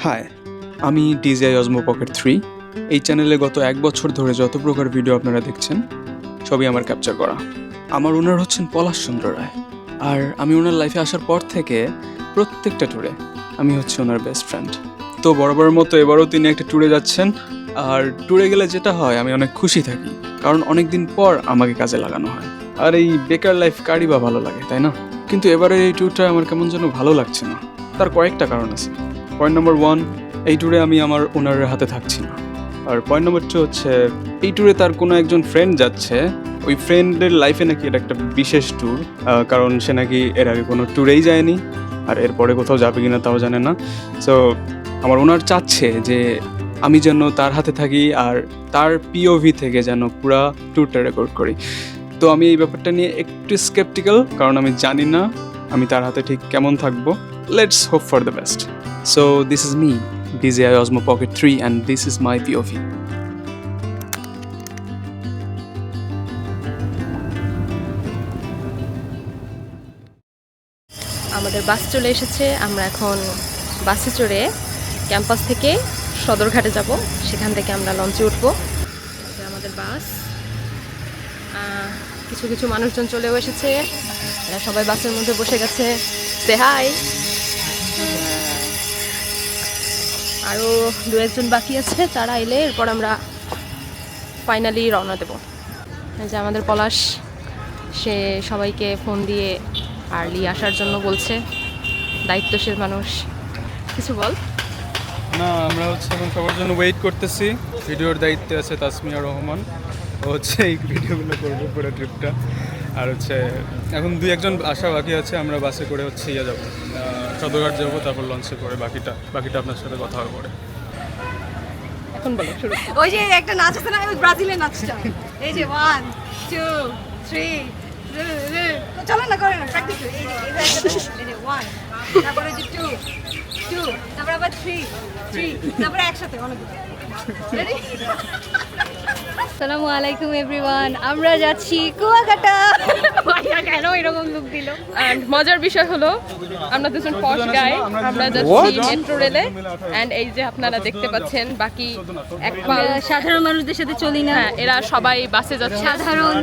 High, আমি DJI অজমো pocket 3। এই চ্যানেলে গত 1 বছর ধরে যত প্রকার ভিডিও আপনারা দেখছেন সবই আমার ক্যাপচার করা। আমার ওনার হচ্ছেন পলাশ চন্দ্র রায়, আর আমি ওনার লাইফে আসার পর থেকে প্রত্যেকটা ট্যুরে আমি হচ্ছে ওনার বেস্ট ফ্রেন্ড। তো বরাবরের মতো এবারও তিনি একটা ট্যুরে যাচ্ছেন, আর ট্যুরে গেলে যেটা হয় আমি অনেক খুশি থাকি, কারণ অনেক দিন পর আমাকে কাজে লাগানো হয়। আর এই বেকার লাইফ কারই বা ভালো লাগে, তাই না? কিন্তু এবারের এই ট্যুরটা আমার কেমন যেন ভালো লাগছে না। তার কয়েকটা কারণ আছে। পয়েন্ট নম্বর 1, এই ট্যুরে আমি আমার ওনারের হাতে থাকছি না। আর পয়েন্ট নম্বর 2 হচ্ছে, এই ট্যুরে তার কোনো একজন ফ্রেন্ড যাচ্ছে। ওই ফ্রেন্ডের লাইফে নাকি এটা একটা বিশেষ ট্যুর, কারণ সে নাকি এর আগে কোনো ট্যুরেই যায়নি, আর এরপরে কোথাও যাবে কিনা তাও জানে না। সো আমার ওনার চাচ্ছে যে আমি যেন তার হাতে থাকি আর তার পিওভি থেকে যেন পুরা ট্যুরটা রেকর্ড করি। তো আমি এই ব্যাপারটা নিয়ে একটু স্কেপটিক্যাল, কারণ আমি জানি না আমি তার হাতে ঠিক কেমন থাকবো। Let's hope for the best. So this is me, DJI Osmo Pocket 3, and this is my POV. আমাদের বাস চলে এসেছে। আমরা এখন বাসে চড়ে ক্যাম্পাস থেকে সদরঘাটে যাব, সেখান থেকে আমরা লঞ্চে উঠবো। আমাদের বাস, কিছু কিছু মানুষজন চলেও এসেছে, এরা সবাই বাসের মধ্যে বসে গেছে। সে হাই। আরও 2-1 জন বাকি আছে, তারা এলে এরপর আমরা ফাইনালি রওনা দেব। যে আমাদের পলাশ, সে সবাইকে ফোন দিয়ে আর্লি আসার জন্য বলছে। দায়িত্বশীল মানুষ, কিছু বল। না, আমরা হচ্ছে এখন সবার জন্য ওয়েট করতেছি। ভিডিওর দায়িত্বে আছে তাসমিয়া রহমান, ও হচ্ছে এই ভিডিওগুলো করবো পুরো ট্রিপটা। আর হচ্ছে এখন 2-1 জন আসা বাকি আছে। আমরা বাসে করে হচ্ছে যাবো, সদরঘাট যাবো, তারপর লঞ্চে করে বাকিটা আপনার সাথে কথা হবে পরে। এখন বলো শুরু। ওই যে একটা নাচ আছে না, ব্রাজিলের নাচটা, এই যে 1 2 3, চলো না, করে না, প্র্যাকটিস। এই যে 1, তারপরে যে 2 2, তারপর আবার 3 3, তারপরে একসাথে অনেকগুলো। রেডি? আসসালামু আলাইকুম এভরিওয়ান, আমরা যাচ্ছি কুয়াকাটা। ভাইয়া কেন এরকম লুক দিল? অ্যান্ড মজার বিষয় হলো, আমরা দুজন পশ গাই, আমরা যাচ্ছি মেট্রো রেলে। অ্যান্ড এই যে আপনারা দেখতে পাচ্ছেন বাকি একবার সাধারণ মানুষদের সাথে চলি না। হ্যাঁ, এরা সবাই বাসে যাচ্ছে। সাধারণ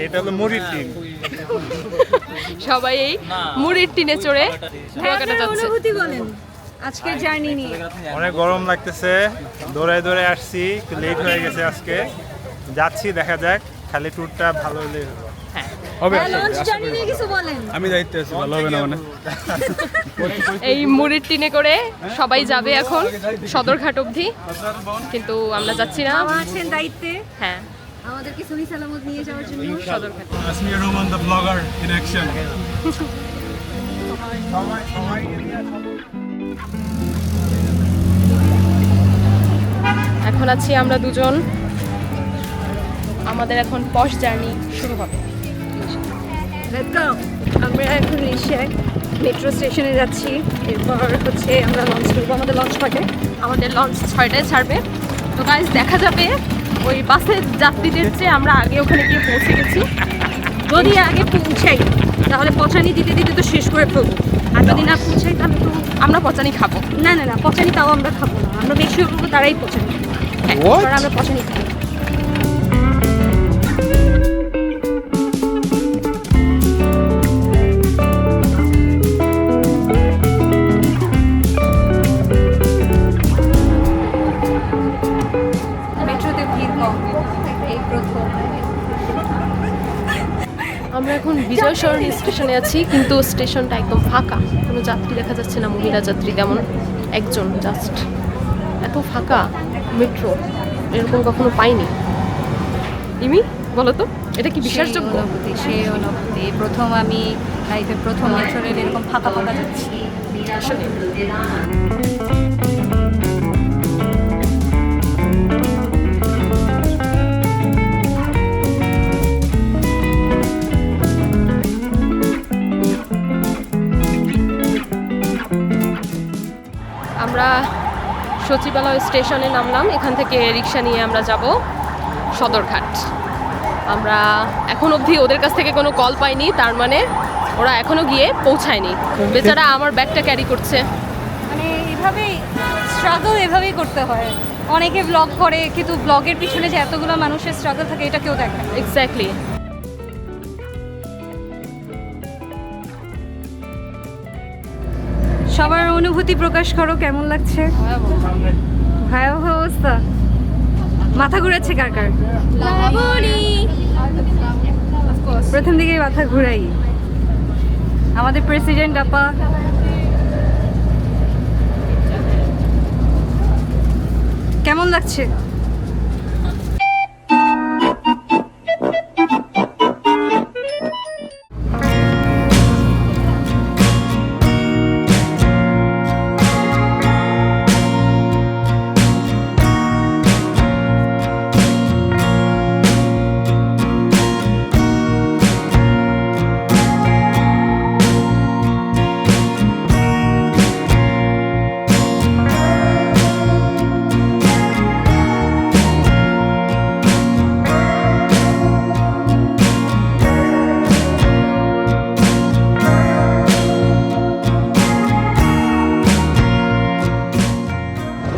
এটা হলো মুড়ির টিন। সবাই এই মুড়ির টিনে চড়ে কুয়াকাটা আপনার যাচ্ছে। অনুভূতি বলেন আজকের জার্নি নিয়ে। অনেক গরম লাগতেছে, দৌড়ায় দৌড়ায় আসছি, একটু লেট হয়ে গেছে আজকে। যাচ্ছি, দেখা যাক, খালি ট্যুরটা ভালো হলে হবে। লঞ্চ জার্নি নিয়ে কিছু বলেন। আমি দায়িত্বে আছি, ভালো হবে না মানে। এই মুড়ির টিনে করে সবাই যাবে এখন সদরঘাট অবধি, কিন্তু আমরা যাচ্ছি না। বাবা আছেন দায়িত্বে হ্যাঁ, আমাদেরকে সহি সালামত নিয়ে যাওয়ার জন্য। Sadarghat. Tasmia Rahman, the blogger in action. এখন আছি আমরা দুজন, আমাদের এখন পশ জার্নি শুরু হবে। Let's go. আমরা এখন রিক্সায় মেট্রো স্টেশনে যাচ্ছি, এরপর হচ্ছে আমরা লঞ্চ করবো। আমাদের লঞ্চ পাকে, আমাদের লঞ্চ 6টায় ছাড়বে। তো গাইস, দেখা যাবে ওই বাসের যাত্রীদের চেয়ে আমরা আগে ওখানে গিয়ে পৌঁছে গেছি। যদি আগে পৌঁছাই তাহলে পচানি দিতে দিতে তো শেষ করে ফেলবো, আর যদি না পৌঁছাই তাহলে তো আমরা পচানি খাবো। না না না, পচানি তাও আমরা খাবো না, আমরা বেশি করবো তারাই পচানি। হ্যাঁ, কারণ আমরা পচানি খাবো। মেট্রোতে ভিড় কম, এই প্রথম। আমরা এখন বিজয় সরণি স্টেশনে আছি, কিন্তু স্টেশনটা একদম ফাঁকা, কোনো যাত্রী দেখা যাচ্ছে না। মহিলা যাত্রী তেমন একজন জাস্ট। এত ফাঁকা মেট্রো এরকম কখনো পাইনি। ইমি, বলো তো এটা কি বিশ্বাসযোগ্য? সেই অনুভূতি প্রথম, আমি লাইফে প্রথম মেট্রো রেল এরকম ফাঁকা ফাঁকা যাচ্ছি। আসলে আমরা সচিবালয় স্টেশনে নামলাম। এখান থেকে রিক্সা নিয়ে আমরা যাব সদরঘাট। আমরা এখন অবধি ওদের কাছ থেকে কোনো কল পাইনি, তার মানে ওরা এখনো গিয়ে পৌঁছায়নি। বেচারা আমার ব্যাগটা ক্যারি করছে। মানে এভাবেই স্ট্রাগল এভাবেই করতে হয়। অনেকে ব্লগ করে কিন্তু ব্লগের পিছনে যে এতগুলো মানুষের স্ট্রাগল থাকে এটা কেউ দেখে না। এক্স্যাক্টলি। সবার অনুভূতি প্রকাশ করো, কেমন লাগছে? ভয়াবহ অবস্থা। মাথা ঘুরাচ্ছে কার কার? প্রথম দিকেই মাথা ঘুরাই। আমাদের প্রেসিডেন্ট আপা কেমন লাগছে?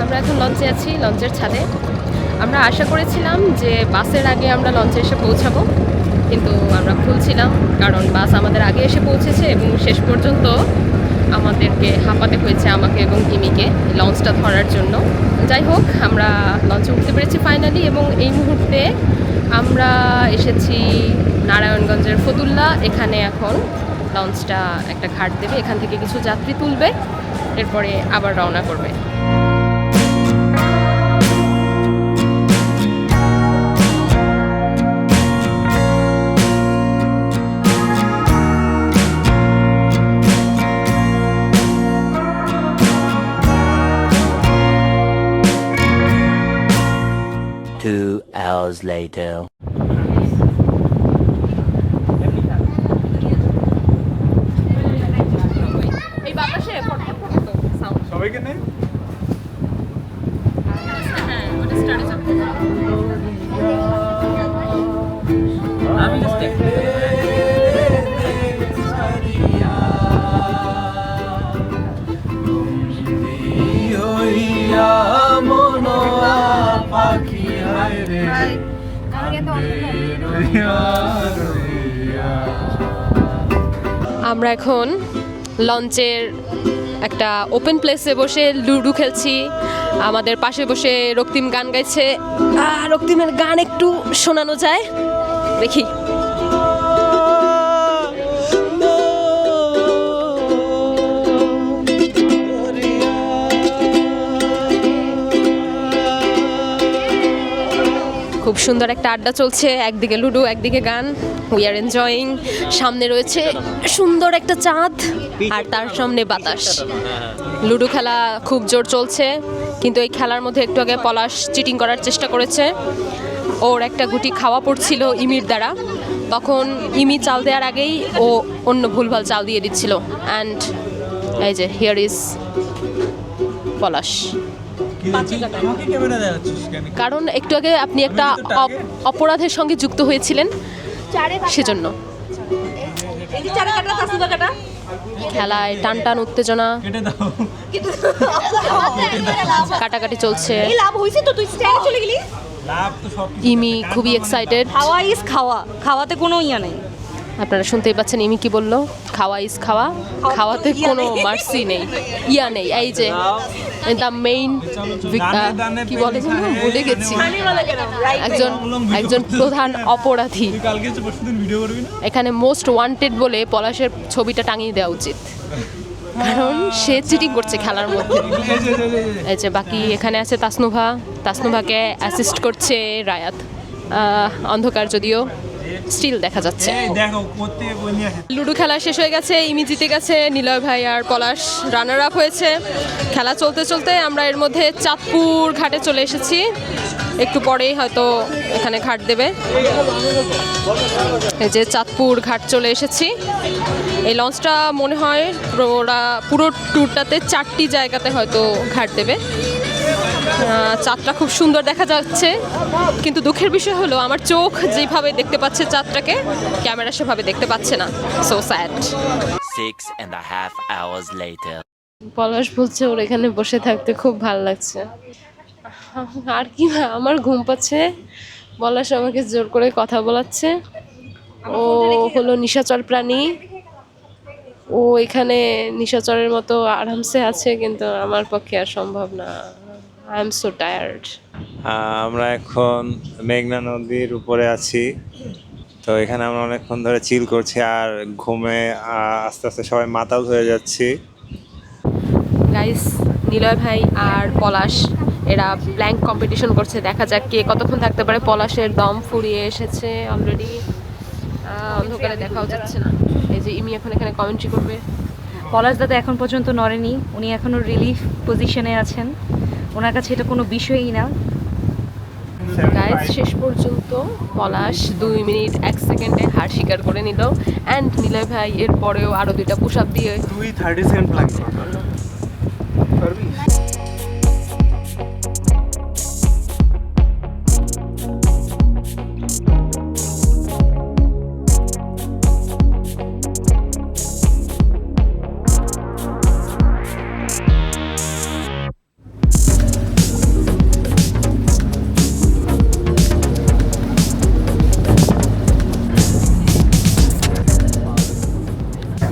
আমরা এখন লঞ্চে আছি, লঞ্চের ছাদে। আমরা আশা করেছিলাম যে বাসের আগে আমরা লঞ্চে এসে পৌঁছাবো, কিন্তু আমরা ভুল ছিলাম, কারণ বাস আমাদের আগে এসে পৌঁছেছে এবং শেষ পর্যন্ত আমাদেরকে হাঁপাতে হয়েছে আমাকে এবং কিমিকে লঞ্চটা ধরার জন্য। যাই হোক, আমরা লঞ্চে উঠতে পেরেছি ফাইনালি, এবং এই মুহূর্তে আমরা এসেছি নারায়ণগঞ্জের ফতুল্লা। এখানে এখন লঞ্চটা একটা ঘাট দেবে, এখান থেকে কিছু যাত্রী তুলবে, এরপরে আবার রওনা করবে। Two hours later. এই বাতাসে ফটফট তো সাউন্ড। সবাইকে নেই। হ্যাঁ, ওটা স্টার্ট যাবে। আমরা এখন লঞ্চের একটা ওপেন প্লেসে বসে লুডো খেলছি। আমাদের পাশে বসে রক্তিম গান গাইছে। রক্তিমের গান একটু শোনানো যায়, দেখি। খুব সুন্দর একটা আড্ডা চলছে, একদিকে লুডো একদিকে গান। We are enjoying. সামনে রয়েছে সুন্দর একটা চাঁদ আর তার সামনে বাতাস। লুডো খেলা খুব জোর চলছে, কিন্তু এই খেলার মধ্যে একটু আগে পলাশ চিটিং করার চেষ্টা করেছে। ওর একটা গুটি খাওয়া পড়ছিল ইমির দ্বারা, তখন ইমি চাল দেওয়ার আগেই ও অন্য ভুলভাল চাল দিয়ে দিচ্ছিল। অ্যান্ড এই যে হিয়ার ইজ পলাশ। কারণ একটু আগে আপনি একটা অপরাধের সঙ্গে যুক্ত হয়েছিলেন, সেজন্য। খেলায় টান টান উত্তেজনা, কাটাকাটি চলছে। ইমি খুবই এক্সাইটেড। খাওয়া ইজ খাওয়া, খাওয়াতে কোনো ইয়া নেই। আপনারা শুনতেই পাচ্ছেন ইমি কি বললো, খাওয়া ইজ খাওয়া, খাওয়াতে কোনো মার্সি নেই, ইয়া নেই। এই যে দ্য মেইন কি বলে যেন ভুলে গেছি, একজন প্রধান অপরাধী। এখানে মোস্ট ওয়ান্টেড বলে পলাশের ছবিটা টাঙিয়ে দেওয়া উচিত, কারণ সে চিটিং করছে খেলার মধ্যে। এই যে বাকি এখানে আছে তাসনুভা, তাসনুভাকে অ্যাসিস্ট করছে রায়াত। অন্ধকার যদিও স্টিল দেখা যাচ্ছে। লুডো খেলা শেষ হয়ে গেছে, ইমি জিতে গেছে, নিলয় ভাই আর পলাশ রানার আপ হয়েছে। খেলা চলতে চলতে আমরা এর মধ্যে চাঁদপুর ঘাটে চলে এসেছি। একটু পরেই হয়তো এখানে ঘাট দেবে। এই যে চাঁদপুর ঘাট চলে এসেছি। এই লঞ্চটা মনে হয় পুরো ট্যুরটাতে 4টি জায়গাতে হয়তো ঘাট দেবে। চাঁদটা খুব সুন্দর দেখা যাচ্ছে, কিন্তু দুঃখের বিষয় হলো আমার চোখ যেভাবে দেখতে পাচ্ছে চাঁদটাকে, ক্যামেরা সেভাবে দেখতে পাচ্ছে না। So sad. 6.5 hours later. পলাশ বলছে ওর এখানে বসে থাকতে খুব ভালো লাগছে। আর কি আমার ঘুম পাচ্ছে, পলাশ আমাকে জোর করে কথা বলাচ্ছে। ও হলো নিশাচর প্রাণী, ও এখানে নিশাচরের মতো আরামসে আছে, কিন্তু আমার পক্ষে আর সম্ভব না। I am so tired. আমরা এখন মেঘনা নদীর উপরে আছি। তো এখানে আমরা অনেকক্ষণ ধরে চিল করছি আর ঘুমে আস্তে আস্তে সবাই মাতাল হয়ে যাচ্ছি। গাইস, নিলয় ভাই আর পলাশ এরা প্ল্যাঙ্ক কম্পিটিশন করছে, দেখা যাক কে কতক্ষণ থাকতে পারে। পলাশের দম ফুরিয়ে এসেছে অলরেডি, অন্ধকারে দেখাও যাচ্ছে না। এই যে ইমি এখন এখানে কমেন্ট্রি করবে। পলাশ দাদা এখন পর্যন্ত নড়েনি, উনি এখনো রিলিফ পজিশনে আছেন, ওনার কাছে এটা কোনো বিষয়ই না। গাইস, শেষ পর্যন্ত পলাশ 2 মিনিট 1 সেকেন্ডে হার স্বীকার করে নিল। অ্যান্ড নিলয় ভাই এর পরেও আরও 2টা পুশ আপ দিয়ে তুই 30 সেকেন্ড প্ল্যাঙ্ক পারবি?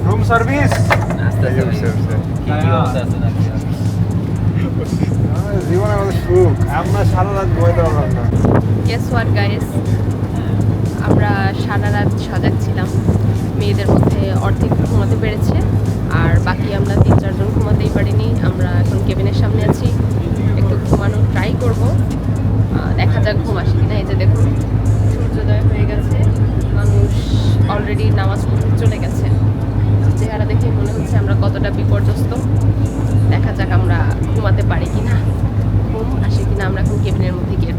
রুম সার্ভিস জীবনে আমাদের সুখ, আমরা সারা রাত ঘুমাইতে পারলাম না। গেস হোয়াট গাইস, আমরা সারা রাত সজাগ ছিলাম। মেয়েদের মধ্যে অর্ধেক ঘুমাতে পেরেছে, আর বাকি আমরা 3-4 জন ঘুমাতেই পারিনি। আমরা এখন কেবিনের সামনে আছি, একটু ঘুমানোর ট্রাই করব, দেখা যাক ঘুম আসে কিনা। এই যে দেখুন, সূর্যোদয় হয়ে গেছে, মানুষ অলরেডি নামাজ পড়তে চলে গেছে। চেহারা দেখে মনে হচ্ছে আমরা কতটা বিপর্যস্ত। দেখা যাক আমরা ঘুমাতে পারি কিনা, ঘুম আসে কিনা। আমরা এখন কেবিনের মধ্যে গিয়ে